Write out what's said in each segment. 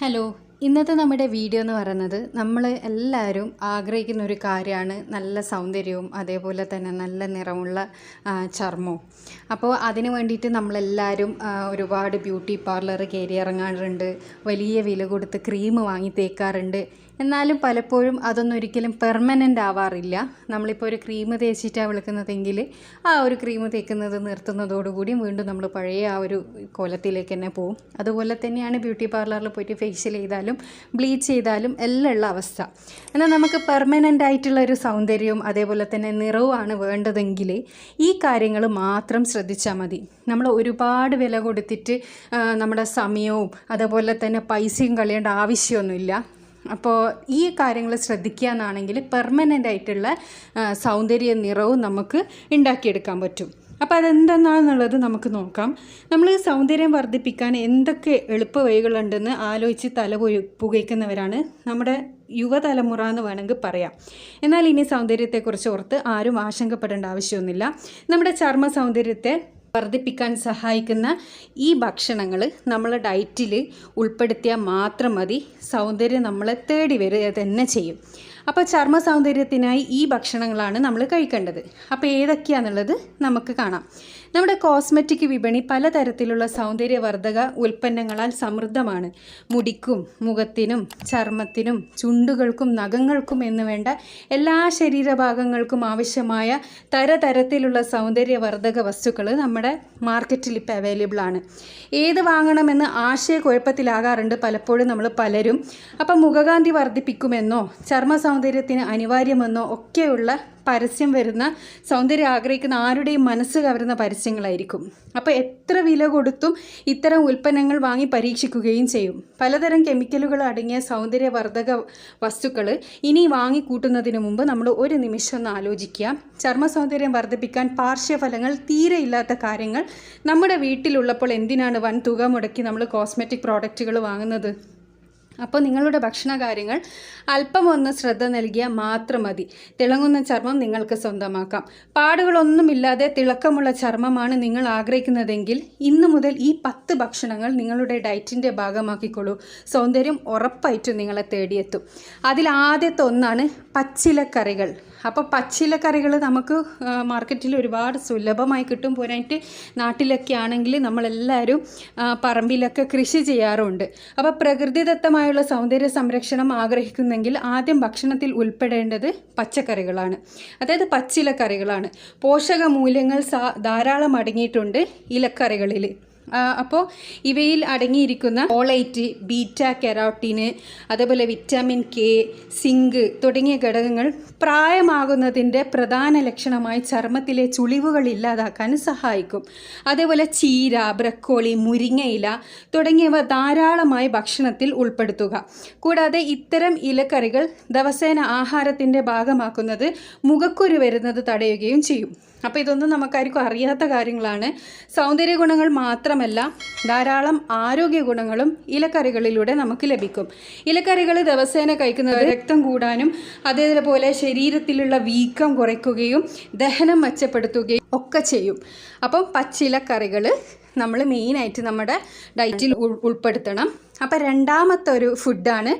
Hello, ഇന്നത്തെ നമ്മുടെ video എന്ന് പറയുന്നത് നമ്മൾ എല്ലാവരും ആഗ്രഹിക്കുന്ന ഒരു കാര്യമാണ് നല്ല സൗന്ദര്യവും അതേപോലെ തന്നെ നല്ല നിറമുള്ള ചർമ്മവും. അപ്പോൾ അതിന് വേണ്ടിയിട്ട് നമ്മളെല്ലാവരും ഒരുപാട് ബ്യൂട്ടി പാർലർ കയറി ഇറങ്ങാറുണ്ട്, വലിയ വില കൊടുത്ത് ക്രീം വാങ്ങി തേക്കാറുണ്ട്. എന്നാലും പലപ്പോഴും അതൊന്നും ഒരിക്കലും പെർമനൻ്റ് ആവാറില്ല. നമ്മളിപ്പോൾ ഒരു ക്രീം തേച്ചിട്ടാണ് വിളിക്കുന്നതെങ്കിൽ ആ ഒരു ക്രീം തേക്കുന്നത് നിർത്തുന്നതോടുകൂടി വീണ്ടും നമ്മൾ പഴയ ആ ഒരു കോലത്തിലേക്ക് തന്നെ പോകും. അതുപോലെ തന്നെയാണ് ബ്യൂട്ടി പാർലറിൽ പോയിട്ട് ഫേഷ്യൽ ചെയ്താലും ബ്ലീച്ച് ചെയ്താലും എല്ലാം ഉള്ള അവസ്ഥ. എന്നാൽ നമുക്ക് പെർമനൻ്റ് ആയിട്ടുള്ള ഒരു സൗന്ദര്യവും അതേപോലെ തന്നെ നിറവുമാണ് വേണ്ടതെങ്കിൽ ഈ കാര്യങ്ങൾ മാത്രം ശ്രദ്ധിച്ചാൽ മതി. നമ്മൾ ഒരുപാട് വില കൊടുത്തിട്ട് നമ്മുടെ സമയവും അതേപോലെ തന്നെ പൈസയും കളയേണ്ട ആവശ്യമൊന്നുമില്ല. അപ്പോൾ ഈ കാര്യങ്ങൾ ശ്രദ്ധിക്കുക എന്നാണെങ്കിൽ പെർമനൻ്റ് ആയിട്ടുള്ള സൗന്ദര്യ നിറവും നമുക്ക് ഉണ്ടാക്കിയെടുക്കാൻ പറ്റും. അപ്പോൾ അതെന്തെന്നാണെന്നുള്ളത് നമുക്ക് നോക്കാം. നമ്മൾ സൗന്ദര്യം വർദ്ധിപ്പിക്കാൻ എന്തൊക്കെ എളുപ്പ വഴികളുണ്ടെന്ന് ആലോചിച്ച് തല പുകയ്ക്കുന്നവരാണ് നമ്മുടെ യുവതലമുറ എന്ന് വേണമെങ്കിൽ പറയാം. എന്നാൽ ഇനി സൗന്ദര്യത്തെക്കുറിച്ച് ഓർത്ത് ആരും ആശങ്കപ്പെടേണ്ട ആവശ്യമൊന്നുമില്ല. നമ്മുടെ ചർമ്മ സൗന്ദര്യത്തെ വർദ്ധിപ്പിക്കാൻ സഹായിക്കുന്ന ഈ ഭക്ഷണങ്ങൾ നമ്മളെ ഡയറ്റിൽ ഉൾപ്പെടുത്തിയാൽ മാത്രം മതി. സൗന്ദര്യം നമ്മളെ തേടി വരിക തന്നെ ചെയ്യും. അപ്പോൾ ചർമ്മ സൗന്ദര്യത്തിനായി ഈ ഭക്ഷണങ്ങളാണ് നമ്മൾ കഴിക്കേണ്ടത്. അപ്പോൾ ഏതൊക്കെയാണെന്നുള്ളത് നമുക്ക് കാണാം. നമ്മുടെ കോസ്മെറ്റിക് വിപണി പലതരത്തിലുള്ള സൗന്ദര്യവർദ്ധക ഉൽപ്പന്നങ്ങളാൽ സമൃദ്ധമാണ്. മുടിക്കും മുഖത്തിനും ചർമ്മത്തിനും ചുണ്ടുകൾക്കും നഖങ്ങൾക്കും എന്ന് വേണ്ട എല്ലാ ശരീരഭാഗങ്ങൾക്കും ആവശ്യമായ തരതരത്തിലുള്ള സൗന്ദര്യവർദ്ധക വസ്തുക്കൾ നമ്മുടെ മാർക്കറ്റിൽ ഇപ്പോൾ അവൈലബിൾ ആണ്. ഏത് വാങ്ങണമെന്ന് ആശയക്കുഴപ്പത്തിലാകാറുണ്ട് പലപ്പോഴും നമ്മൾ പലരും. അപ്പം മുഖകാന്തി വർദ്ധിപ്പിക്കുമെന്നോ ചർമ്മ സൗന്ദര്യത്തിന് അനിവാര്യമെന്നോ ഒക്കെയുള്ള പരസ്യം വരുന്ന സൗന്ദര്യം ആഗ്രഹിക്കുന്ന ആരുടെയും മനസ്സ് കവരുന്ന പരസ്യങ്ങളായിരിക്കും. അപ്പോൾ എത്ര വില കൊടുത്തും ഇത്തരം ഉൽപ്പന്നങ്ങൾ വാങ്ങി പരീക്ഷിക്കുകയും ചെയ്യും. പലതരം കെമിക്കലുകൾ അടങ്ങിയ സൗന്ദര്യവർദ്ധക വസ്തുക്കൾ ഇനി വാങ്ങിക്കൂട്ടുന്നതിന് മുമ്പ് നമ്മൾ ഒരു നിമിഷം ഒന്ന് ആലോചിക്കുക. ചർമ്മ സൗന്ദര്യം വർദ്ധിപ്പിക്കാൻ പാർശ്വഫലങ്ങൾ തീരെ ഇല്ലാത്ത കാര്യങ്ങൾ നമ്മുടെ വീട്ടിലുള്ളപ്പോൾ എന്തിനാണ് വൻ തുക മുടക്കി നമ്മൾ കോസ്മെറ്റിക് പ്രോഡക്റ്റുകൾ വാങ്ങുന്നത്? അപ്പോൾ നിങ്ങളുടെ ഭക്ഷണ കാര്യങ്ങൾ അല്പം ഒന്ന് ശ്രദ്ധ നൽകിയാൽ മാത്രം മതി. തിളങ്ങുന്ന ചർമ്മം നിങ്ങൾക്ക് സ്വന്തമാക്കാം. പാടുകളൊന്നുമില്ലാതെ തിളക്കമുള്ള ചർമ്മമാണ് നിങ്ങൾ ആഗ്രഹിക്കുന്നതെങ്കിൽ ഇന്നു മുതൽ ഈ 10 ഭക്ഷണങ്ങൾ നിങ്ങളുടെ ഡയറ്റിൻ്റെ ഭാഗമാക്കിക്കോളൂ. സൗന്ദര്യം ഉറപ്പായിട്ടും നിങ്ങളെ തേടിയെത്തും. അതിൽ ആദ്യത്തെ ഒന്നാണ് പച്ചിലക്കറികൾ. അപ്പോൾ പച്ചിലക്കറികൾ നമുക്ക് മാർക്കറ്റിൽ ഒരുപാട് സുലഭമായി കിട്ടും. പോരായിട്ട് നാട്ടിലൊക്കെ ആണെങ്കിൽ നമ്മളെല്ലാവരും പറമ്പിലൊക്കെ കൃഷി ചെയ്യാറുണ്ട്. അപ്പോൾ പ്രകൃതിദത്തമായുള്ള സൗന്ദര്യ സംരക്ഷണം ആഗ്രഹിക്കുന്നെങ്കിൽ ആദ്യം ഭക്ഷണത്തിൽ ഉൾപ്പെടേണ്ടത് പച്ചക്കറികളാണ്, അതായത് പച്ചിലക്കറികളാണ്. പോഷക മൂല്യങ്ങൾ ധാരാളം അടങ്ങിയിട്ടുണ്ട് ഇലക്കറികളിൽ. അപ്പോൾ ഇവയിൽ അടങ്ങിയിരിക്കുന്ന ഫോളേറ്റ്, ബീറ്റ കെരോട്ടീന്, അതേപോലെ വിറ്റാമിൻ കെ, സിങ്ക് തുടങ്ങിയ ഘടകങ്ങൾ പ്രായമാകുന്നതിൻ്റെ പ്രധാന ലക്ഷണമായി ചർമ്മത്തിലെ ചുളിവുകൾ ഇല്ലാതാക്കാൻ സഹായിക്കും. അതേപോലെ ചീര, ബ്രക്കോളി, മുരിങ്ങയില തുടങ്ങിയവ ധാരാളമായി ഭക്ഷണത്തിൽ ഉൾപ്പെടുത്തുക. കൂടാതെ ഇത്തരം ഇലക്കറികൾ ദിവസേന ആഹാരത്തിൻ്റെ ഭാഗമാക്കുന്നത് മുഖക്കുരു വരുന്നത് തടയുകയും ചെയ്യും. അപ്പോൾ ഇതൊന്നും നമുക്കാർക്കും അറിയാത്ത കാര്യങ്ങളാണ്. സൗന്ദര്യ ഗുണങ്ങൾ മാത്രമല്ല, ധാരാളം ആരോഗ്യ ഗുണങ്ങളും ഇലക്കറികളിലൂടെ നമുക്ക് ലഭിക്കും. ഇലക്കറികൾ ദിവസേന കഴിക്കുന്നത് രക്തം കൂടാനും അതേപോലെ ശരീരത്തിലുള്ള വീക്കം കുറയ്ക്കുകയും ദഹനം മെച്ചപ്പെടുത്തുകയും ഒക്കെ ചെയ്യും. അപ്പം പച്ചിലക്കറികൾ നമ്മൾ മെയിനായിട്ട് നമ്മുടെ ഡയറ്റിൽ ഉൾപ്പെടുത്തണം. അപ്പോൾ രണ്ടാമത്തെ ഒരു ഫുഡാണ്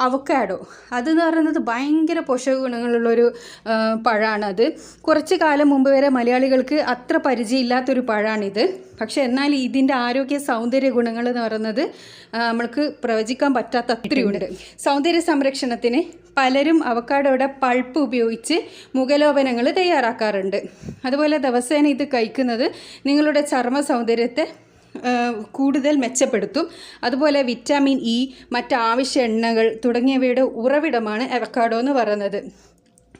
അവക്കാഡോ. അതെന്ന് പറയുന്നത് ഭയങ്കര പോഷക ഗുണങ്ങളുള്ളൊരു പഴമാണത്. കുറച്ച് കാലം മുമ്പ് വരെ മലയാളികൾക്ക് അത്ര പരിചയമില്ലാത്തൊരു പഴമാണിത്. പക്ഷേ എന്നാൽ ഇതിൻ്റെ ആരോഗ്യ സൗന്ദര്യ ഗുണങ്ങൾ എന്ന് പറയുന്നത് നമ്മൾക്ക് പ്രവചിക്കാൻ പറ്റാത്ത അത്രയുണ്ട്. സൗന്ദര്യ സംരക്ഷണത്തിന് പലരും അവക്കാഡോയുടെ പൾപ്പ് ഉപയോഗിച്ച് മുഖലോപനങ്ങൾ തയ്യാറാക്കാറുണ്ട്. അതുപോലെ ദിവസേന ഇത് കഴിക്കുന്നത് നിങ്ങളുടെ ചർമ്മ സൗന്ദര്യത്തെ കൂടുതൽ മെച്ചപ്പെടുത്തും. അതുപോലെ വിറ്റാമിൻ ഇ, മറ്റാവശ്യ എണ്ണകൾ തുടങ്ങിയവയുടെ ഉറവിടമാണ് അവക്കാഡോ എന്ന് പറയുന്നത്.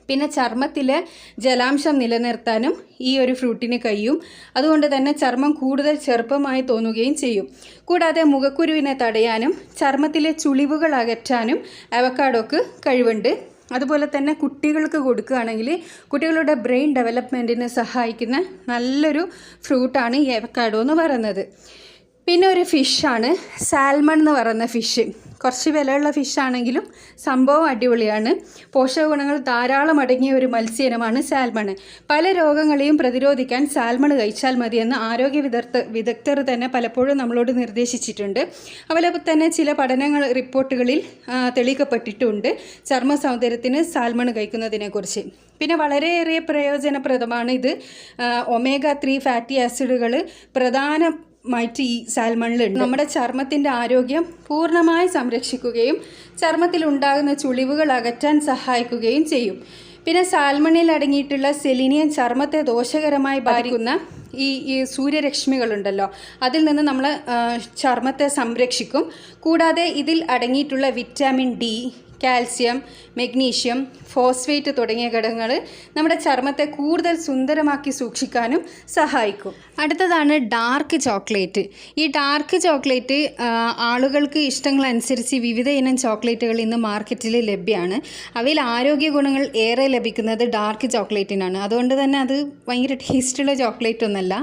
പിന്നെ ചർമ്മത്തിലെ ജലാംശം നിലനിർത്താനും ഈ ഒരു ഫ്രൂട്ടിന് കഴിയും. അതുകൊണ്ട് തന്നെ ചർമ്മം കൂടുതൽ ചെറുപ്പമായി തോന്നുകയും ചെയ്യും. കൂടാതെ മുഖക്കുരുവിനെ തടയാനും ചർമ്മത്തിലെ ചുളിവുകൾ അകറ്റാനും അവക്കാഡോക്ക് കഴിവുണ്ട്. അതുപോലെ തന്നെ കുട്ടികൾക്ക് കൊടുക്കുകയാണെങ്കിൽ കുട്ടികളുടെ ബ്രെയിൻ ഡെവലപ്മെൻറ്റിന് സഹായിക്കുന്ന നല്ലൊരു ഫ്രൂട്ടാണ് ഈ അവക്കാഡോ എന്ന് പറയുന്നത്. പിന്നെ ഒരു ഫിഷാണ് സാൽമൺ എന്ന് പറയുന്ന ഫിഷ്. കുറച്ച് വിലയുള്ള ഫിഷാണെങ്കിലും സംഭവം അടിപൊളിയാണ്. പോഷക ഗുണങ്ങൾ ധാരാളം അടങ്ങിയ ഒരു മത്സ്യയിനമാണ് സാൽമൺ. പല രോഗങ്ങളെയും പ്രതിരോധിക്കാൻ സാൽമൺ കഴിച്ചാൽ മതിയെന്ന് ആരോഗ്യ വിദഗ്ധർ തന്നെ പലപ്പോഴും നമ്മളോട് നിർദ്ദേശിച്ചിട്ടുണ്ട്. അതുപോലെ തന്നെ ചില പഠനങ്ങൾ റിപ്പോർട്ടുകളിൽ തെളിയിക്കപ്പെട്ടിട്ടുണ്ട് ചർമ്മ സൗന്ദര്യത്തിന് സാൽമൺ കഴിക്കുന്നതിനെക്കുറിച്ച്. പിന്നെ വളരെയേറെ പ്രയോജനപ്രദമാണ് ഇത്. ഒമേഗ 3 ഫാറ്റി ആസിഡുകൾ പ്രധാനമായിട്ട് ഈ സാൽമണിലുണ്ട്. നമ്മുടെ ചർമ്മത്തിൻ്റെ ആരോഗ്യം പൂർണ്ണമായി സംരക്ഷിക്കുകയും ചർമ്മത്തിലുണ്ടാകുന്ന ചുളിവുകൾ അകറ്റാൻ സഹായിക്കുകയും ചെയ്യും. പിന്നെ സാൽമണിൽ അടങ്ങിയിട്ടുള്ള സെലിനിയം ചർമ്മത്തെ ദോഷകരമായി ബാധിക്കുന്ന ഈ സൂര്യരശ്മികളുണ്ടല്ലോ, അതിൽ നിന്ന് നമ്മൾ ചർമ്മത്തെ സംരക്ഷിക്കും. കൂടാതെ ഇതിൽ അടങ്ങിയിട്ടുള്ള vitamin D, calcium, magnesium, phosphate തുടങ്ങിയ ഘടകങ്ങൾ നമ്മുടെ ചർമ്മത്തെ കൂടുതൽ സുന്ദരമാക്കി സൂക്ഷിക്കാനും സഹായിക്കും. അടുത്തതാണ് ഡാർക്ക് ചോക്ലേറ്റ്. ഈ ഡാർക്ക് ചോക്ലേറ്റ് ആളുകൾക്ക് ഇഷ്ടങ്ങളനുസരിച്ച് വിവിധ ഇനം ചോക്ലേറ്റുകൾ ഇന്ന് മാർക്കറ്റിൽ ലഭ്യമാണ്. അവയിൽ ആരോഗ്യ ഗുണങ്ങൾ ഏറെ ലഭിക്കുന്നത് ഡാർക്ക് ചോക്ലേറ്റിനാണ്. അതുകൊണ്ട് തന്നെ അത് ഭയങ്കര ടേസ്റ്റുള്ള ചോക്ലേറ്റ് ഒന്നല്ല.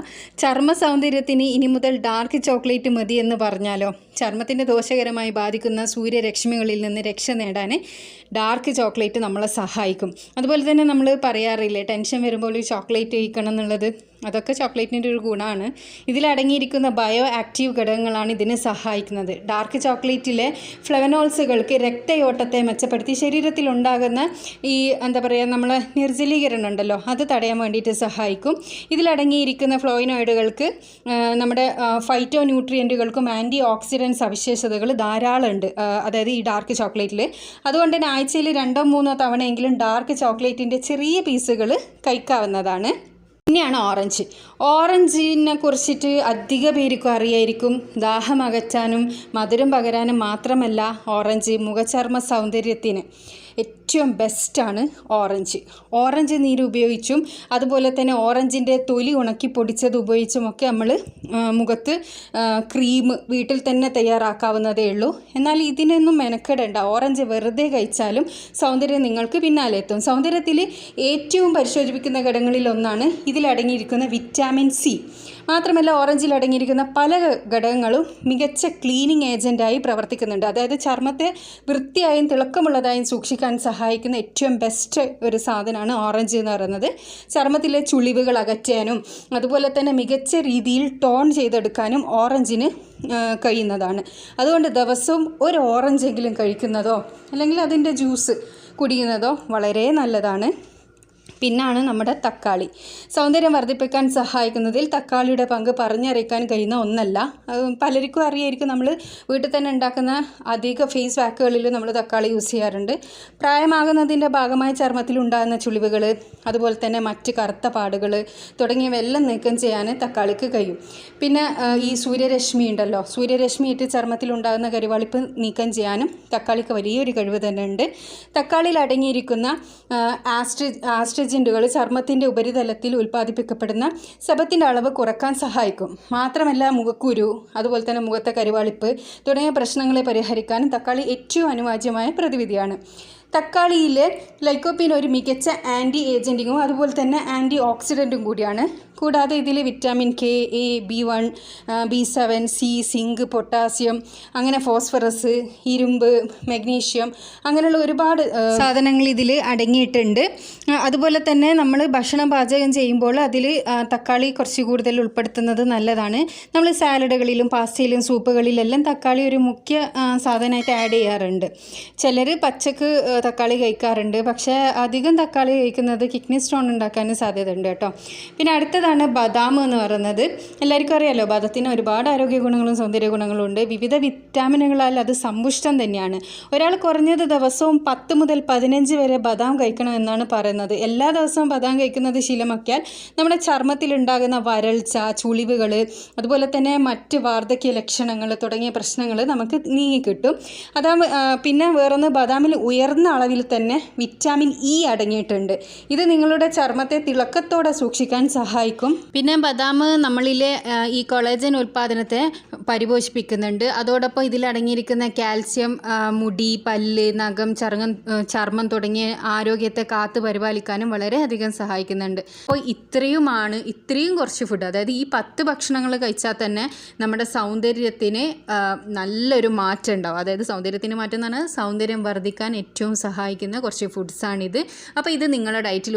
ചർമ്മ സൗന്ദര്യത്തിന് ഇനി മുതൽ ഡാർക്ക് ചോക്ലേറ്റ് മതി എന്ന് പറഞ്ഞാലോ? ചർമ്മത്തിൻ്റെ ദോഷകരമായി ബാധിക്കുന്ന സൂര്യരശ്മികളിൽ നിന്ന് രക്ഷ നേടാൻ ഡാർക്ക് ചോക്ലേറ്റ് നമ്മളെ സഹായിക്കും. അതുപോലെ തന്നെ നമ്മൾ പറയാറില്ലേ, ടെൻഷൻ വരുമ്പോൾ ചോക്ലേറ്റ് കഴിക്കണം എന്നുള്ളത്. അതൊക്കെ ചോക്ലേറ്റിൻ്റെ ഒരു ഗുണമാണ്. ഇതിലടങ്ങിയിരിക്കുന്ന ബയോ ആക്റ്റീവ് ഘടകങ്ങളാണ് ഇതിന് സഹായിക്കുന്നത്. ഡാർക്ക് ചോക്ലേറ്റിലെ ഫ്ലവനോൾസുകൾക്ക് രക്തയോട്ടത്തെ മെച്ചപ്പെടുത്തി ശരീരത്തിലുണ്ടാകുന്ന ഈ നമ്മളെ നിർജ്ജലീകരണം ഉണ്ടല്ലോ, അത് തടയാൻ വേണ്ടിയിട്ട് സഹായിക്കും. ഇതിലടങ്ങിയിരിക്കുന്ന ഫ്ലോയിനോയിഡുകൾക്ക് നമ്മുടെ ഫൈറ്റോ ന്യൂട്രിയൻറ്റുകൾക്കും ആൻറ്റി ഓക്സിഡൻറ്റ് സവിശേഷതകൾ ധാരാളം ഉണ്ട്, അതായത് ഈ ഡാർക്ക് ചോക്ലേറ്റിൽ. അതുകൊണ്ട് തന്നെ ആഴ്ചയിൽ 2-3 തവണയെങ്കിലും ഡാർക്ക് ചോക്ലേറ്റിൻ്റെ ചെറിയ പീസുകൾ കഴിക്കാവുന്നതാണ്. പിന്നെയാണ് ഓറഞ്ചിനെ കുറിച്ചിട്ട് അധിക പേർക്കും അറിയായിരിക്കും. ദാഹം അകറ്റാനും മധുരം പകരാനും മാത്രമല്ല, ഓറഞ്ച് മുഖചർമ്മ സൗന്ദര്യത്തിന് ഏറ്റവും ബെസ്റ്റാണ് ഓറഞ്ച് നീര് ഉപയോഗിച്ചും അതുപോലെ തന്നെ ഓറഞ്ചിൻ്റെ തൊലി ഉണക്കി പൊടിച്ചത് ഉപയോഗിച്ചുമൊക്കെ നമ്മൾ മുഖത്ത് ക്രീം വീട്ടിൽ തന്നെ തയ്യാറാക്കാവുന്നതേ ഉള്ളൂ. എന്നാൽ ഇതിനൊന്നും മെനക്കെടേണ്ട. ഓറഞ്ച് വെറുതെ കഴിച്ചാലും സൗന്ദര്യം നിങ്ങൾക്ക് പിന്നാലെ എത്തും. സൗന്ദര്യത്തിൽ ഏറ്റവും പരിശോധിപ്പിക്കുന്ന ഘടകങ്ങളിൽ ഒന്നാണ് ഇതിലടങ്ങിയിരിക്കുന്ന വിറ്റാമിൻ സി. മാത്രമല്ല ഓറഞ്ചിൽ അടങ്ങിയിരിക്കുന്ന പല ഘടകങ്ങളും മികച്ച ക്ലീനിങ് ഏജൻറ്റായി പ്രവർത്തിക്കുന്നുണ്ട്. അതായത് ചർമ്മത്തെ വൃത്തിയായും തിളക്കമുള്ളതായും സൂക്ഷിക്കാൻ സഹായിക്കുന്ന ഏറ്റവും ബെസ്റ്റ് ഒരു സാധനമാണ് ഓറഞ്ച് എന്ന് പറയുന്നത്. ചർമ്മത്തിലെ ചുളിവുകൾ അകറ്റാനും അതുപോലെ തന്നെ മികച്ച രീതിയിൽ ടോൺ ചെയ്തെടുക്കാനും ഓറഞ്ചിന് കഴിയുന്നതാണ്. അതുകൊണ്ട് ദിവസവും ഒരു ഓറഞ്ചെങ്കിലും കഴിക്കുന്നതോ അല്ലെങ്കിൽ അതിൻ്റെ ജ്യൂസ് കുടിക്കുന്നതോ വളരെ നല്ലതാണ്. പിന്നാണ് നമ്മുടെ തക്കാളി. സൗന്ദര്യം വർദ്ധിപ്പിക്കാൻ സഹായിക്കുന്നതിൽ തക്കാളിയുടെ പങ്ക് പറഞ്ഞറിയിക്കാൻ കഴിയുന്ന ഒന്നല്ല. പലർക്കും അറിയായിരിക്കും. നമ്മൾ വീട്ടിൽ തന്നെ ഉണ്ടാക്കുന്ന അധിക ഫേസ് വാക്കുകളിൽ നമ്മൾ തക്കാളി യൂസ് ചെയ്യാറുണ്ട്. പ്രായമാകുന്നതിൻ്റെ ഭാഗമായി ചർമ്മത്തിൽ ഉണ്ടാകുന്ന ചുളിവുകൾ അതുപോലെ തന്നെ മറ്റ് കറുത്ത പാടുകൾ തുടങ്ങിയവയെല്ലാം നീക്കം ചെയ്യാൻ തക്കാളിക്ക് കഴിയും. പിന്നെ ഈ സൂര്യരശ്മി ഉണ്ടല്ലോ, സൂര്യരശ്മിയിട്ട് ചർമ്മത്തിൽ ഉണ്ടാകുന്ന കരിവാളിപ്പ് നീക്കം ചെയ്യാനും തക്കാളിക്ക് വലിയൊരു കഴിവ് തന്നെ ഉണ്ട്. തക്കാളിയിൽ അടങ്ങിയിരിക്കുന്ന ആസ്ട്രജൻറ്റുകൾ ചർമ്മത്തിൻ്റെ ഉപരിതലത്തിൽ ഉൽപ്പാദിപ്പിക്കപ്പെടുന്ന സെബത്തിൻ്റെ അളവ് കുറക്കാൻ സഹായിക്കും. മാത്രമല്ല മുഖക്കുരു അതുപോലെ തന്നെ മുഖത്തെ കരിവാളിപ്പ് തുടങ്ങിയ പ്രശ്നങ്ങളെ പരിഹരിക്കാനും തക്കാളി ഏറ്റവും അനുയോജ്യമായ പ്രതിവിധിയാണ്. തക്കാളിയിലെ ലൈക്കോപ്പീൻ ഒരു മികച്ച ആൻറ്റി ഏജൻറ്റിങ്ങും അതുപോലെ തന്നെ ആൻറ്റി ഓക്സിഡൻറ്റും കൂടിയാണ്. കൂടാതെ ഇതിൽ vitamin K, A, B1, B7, C, zinc, potassium, അങ്ങനെ ഫോസ്ഫറസ്, ഇരുമ്പ്, മെഗ്നീഷ്യം അങ്ങനെയുള്ള ഒരുപാട് സാധനങ്ങൾ ഇതിൽ അടങ്ങിയിട്ടുണ്ട്. അതുപോലെ തന്നെ നമ്മൾ ഭക്ഷണം പാചകം ചെയ്യുമ്പോൾ അതിൽ തക്കാളി കുറച്ച് കൂടുതൽ ഉൾപ്പെടുത്തുന്നത് നല്ലതാണ്. നമ്മൾ സാലഡുകളിലും പാസ്തയിലും സൂപ്പുകളിലെല്ലാം തക്കാളി ഒരു മുഖ്യ സാധനമായിട്ട് ആഡ് ചെയ്യാറുണ്ട്. ചിലർ പച്ചക്ക് തക്കാളി കഴിക്കാറുണ്ട്. പക്ഷേ അധികം തക്കാളി കഴിക്കുന്നത് കിഡ്നി സ്റ്റോൺ ഉണ്ടാക്കാനും സാധ്യതയുണ്ട് കേട്ടോ. പിന്നെ അടുത്തതാണ് ബദാം എന്ന് പറയുന്നത്. എല്ലാവർക്കും അറിയാമല്ലോ, ബദത്തിന് ഒരുപാട് ആരോഗ്യ ഗുണങ്ങളും സൗന്ദര്യ ഗുണങ്ങളും ഉണ്ട്. വിവിധ വിറ്റാമിനുകളാൽ അത് സമ്പുഷ്ടം തന്നെയാണ്. ഒരാൾ കുറഞ്ഞത് ദിവസവും 10 മുതൽ 15 വരെ ബദാം കഴിക്കണമെന്നാണ് പറയുന്നത്. എല്ലാ ദിവസവും ബദാം കഴിക്കുന്നത് ശീലമാക്കിയാൽ നമ്മുടെ ചർമ്മത്തിലുണ്ടാകുന്ന വരൾച്ച, ചുളിവുകൾ അതുപോലെ തന്നെ മറ്റ് വാർദ്ധക്യ ലക്ഷണങ്ങൾ തുടങ്ങിയ പ്രശ്നങ്ങൾ നമുക്ക് നീങ്ങിക്കിട്ടും. പിന്നെ വേറൊന്ന്, ബദാമിൽ ഉയർന്ന അളവിൽ തന്നെ വിറ്റാമിൻ ഇ അടങ്ങിയിട്ടുണ്ട്. ഇത് നിങ്ങളുടെ ചർമ്മത്തെ തിളക്കത്തോടെ സൂക്ഷിക്കാൻ സഹായിക്കും. പിന്നെ ബദാം നമ്മളിലെ ഈ കൊളാജൻ ഉൽപ്പാദനത്തെ പരിപോഷിപ്പിക്കുന്നുണ്ട്. അതോടൊപ്പം ഇതിലടങ്ങിയിരിക്കുന്ന കാൽസ്യം മുടി, പല്ല്, നഖം, ചർമ്മം തുടങ്ങിയ ആരോഗ്യത്തെ കാത്തു പരിപാലിക്കാനും വളരെയധികം സഹായിക്കുന്നുണ്ട്. അപ്പോൾ ഇത്രയും കുറച്ച് ഫുഡ്, അതായത് ഈ 10 ഭക്ഷണങ്ങൾ കഴിച്ചാൽ തന്നെ നമ്മുടെ സൗന്ദര്യത്തിന് നല്ലൊരു മാറ്റം ഉണ്ടാവും. അതായത് സൗന്ദര്യത്തിന് മാറ്റം എന്ന് പറഞ്ഞാൽ സൗന്ദര്യം വർദ്ധിക്കാൻ ഏറ്റവും സഹായിക്കുന്ന കുറച്ച് ഫുഡ്സാണിത്. അപ്പോൾ ഇത് നിങ്ങളുടെ ഡയറ്റിൽ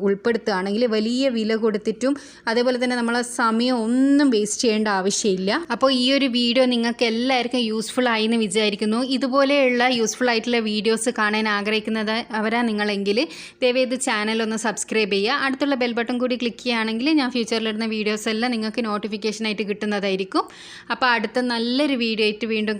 ഉൾപ്പെടുത്തുകയാണെങ്കിൽ വലിയ വില കൊടുത്തിട്ടും അതേപോലെ തന്നെ നമ്മളെ സമയം ഒന്നും വേസ്റ്റ് ചെയ്യേണ്ട ആവശ്യമില്ല. അപ്പോൾ ഈ ഒരു വീഡിയോ നിങ്ങൾക്ക് എല്ലാവർക്കും യൂസ്ഫുൾ ആയി എന്ന് വിചാരിക്കുന്നു. ഇതുപോലെയുള്ള യൂസ്ഫുൾ ആയിട്ടുള്ള വീഡിയോസ് കാണാൻ ആഗ്രഹിക്കുന്നവരാ നിങ്ങളെങ്കിൽ ദയവേത് ചാനൽ ഒന്ന് സബ്സ്ക്രൈബ് ചെയ്യുക. അടുത്തുള്ള ബെൽ ബട്ടൺ കൂടി ക്ലിക്ക് ചെയ്യുകയാണെങ്കിൽ ഞാൻ ഫ്യൂച്ചറിലിടുന്ന വീഡിയോസ് എല്ലാം നിങ്ങൾക്ക് നോട്ടിഫിക്കേഷനായിട്ട് കിട്ടുന്നതായിരിക്കും. അപ്പോൾ അടുത്ത നല്ലൊരു വീഡിയോ ആയിട്ട് വീണ്ടും